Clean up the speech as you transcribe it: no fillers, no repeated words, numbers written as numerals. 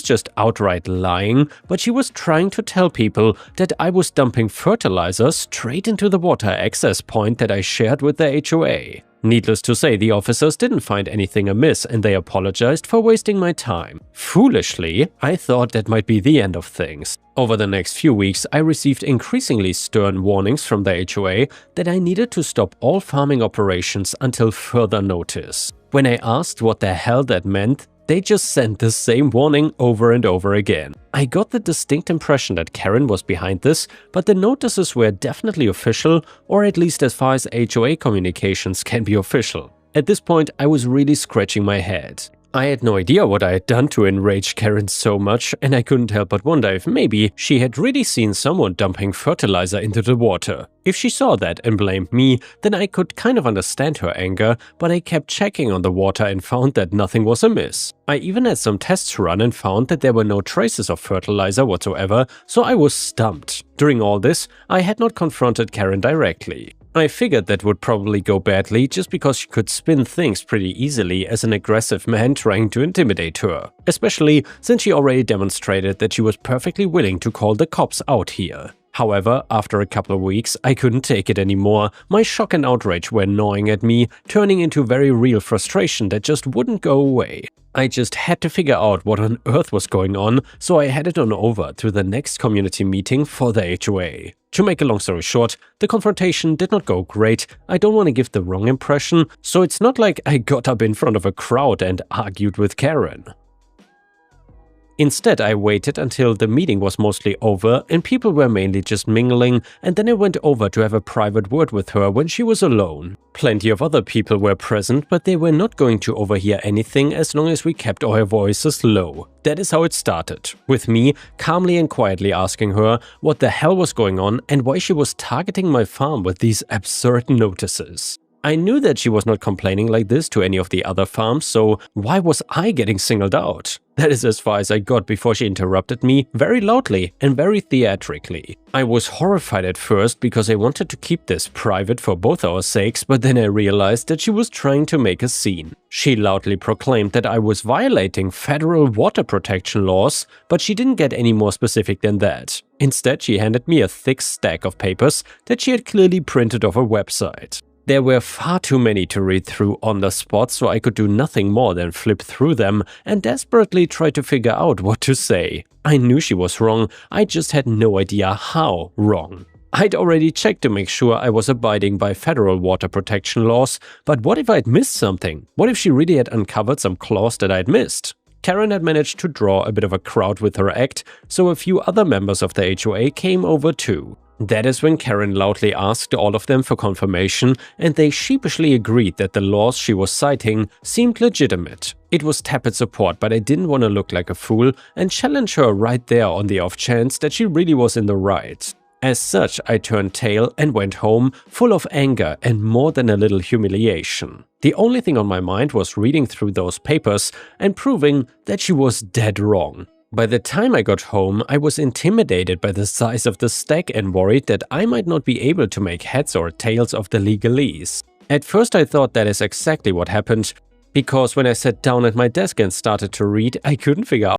was just outright lying, but she was trying to tell people that I was dumping fertilizer straight into the water access point that I shared with the HOA. Needless to say, the officers didn't find anything amiss and they apologized for wasting my time. Foolishly, I thought that might be the end of things. Over the next few weeks, I received increasingly stern warnings from the HOA that I needed to stop all farming operations until further notice. When I asked what the hell that meant, they just sent the same warning over and over again. I got the distinct impression that Karen was behind this, but the notices were definitely official, or at least as far as HOA communications can be official. At this point, I was really scratching my head. I had no idea what I had done to enrage Karen so much, and I couldn't help but wonder if maybe she had really seen someone dumping fertilizer into the water. If she saw that and blamed me, then I could kind of understand her anger, but I kept checking on the water and found that nothing was amiss. I even had some tests run and found that there were no traces of fertilizer whatsoever, so I was stumped. During all this, I had not confronted Karen directly. I figured that would probably go badly just because she could spin things pretty easily as an aggressive man trying to intimidate her, especially since she already demonstrated that she was perfectly willing to call the cops out here. However, after a couple of weeks, I couldn't take it anymore. My shock and outrage were gnawing at me, turning into very real frustration that just wouldn't go away. I just had to figure out what on earth was going on, so I headed on over to the next community meeting for the HOA. To make a long story short, the confrontation did not go great. I don't want to give the wrong impression, so it's not like I got up in front of a crowd and argued with Karen. Instead, I waited until the meeting was mostly over and people were mainly just mingling, and then I went over to have a private word with her when she was alone. Plenty of other people were present, but they were not going to overhear anything as long as we kept our voices low. That is how it started, with me calmly and quietly asking her what the hell was going on and why she was targeting my farm with these absurd notices. I knew that she was not complaining like this to any of the other farms, so why was I getting singled out? That is as far as I got before she interrupted me very loudly and very theatrically. I was horrified at first because I wanted to keep this private for both our sakes, but then I realized that she was trying to make a scene. She loudly proclaimed that I was violating federal water protection laws, but she didn't get any more specific than that. Instead, she handed me a thick stack of papers that she had clearly printed off a website. There were far too many to read through on the spot, so I could do nothing more than flip through them and desperately try to figure out what to say. I knew she was wrong, I just had no idea how wrong. I'd already checked to make sure I was abiding by federal water protection laws, but what if I'd missed something? What if she really had uncovered some clause that I'd missed? Karen had managed to draw a bit of a crowd with her act, so a few other members of the HOA came over too. That is when Karen loudly asked all of them for confirmation, and they sheepishly agreed that the laws she was citing seemed legitimate. It was tepid support, but I didn't want to look like a fool and challenge her right there on the off chance that she really was in the right. As such, I turned tail and went home, full of anger and more than a little humiliation. The only thing on my mind was reading through those papers and proving that she was dead wrong. By the time I got home, I was intimidated by the size of the stack and worried that I might not be able to make heads or tails of the legalese. At first I thought that is exactly what happened, because when I sat down at my desk and started to read, I couldn't figure out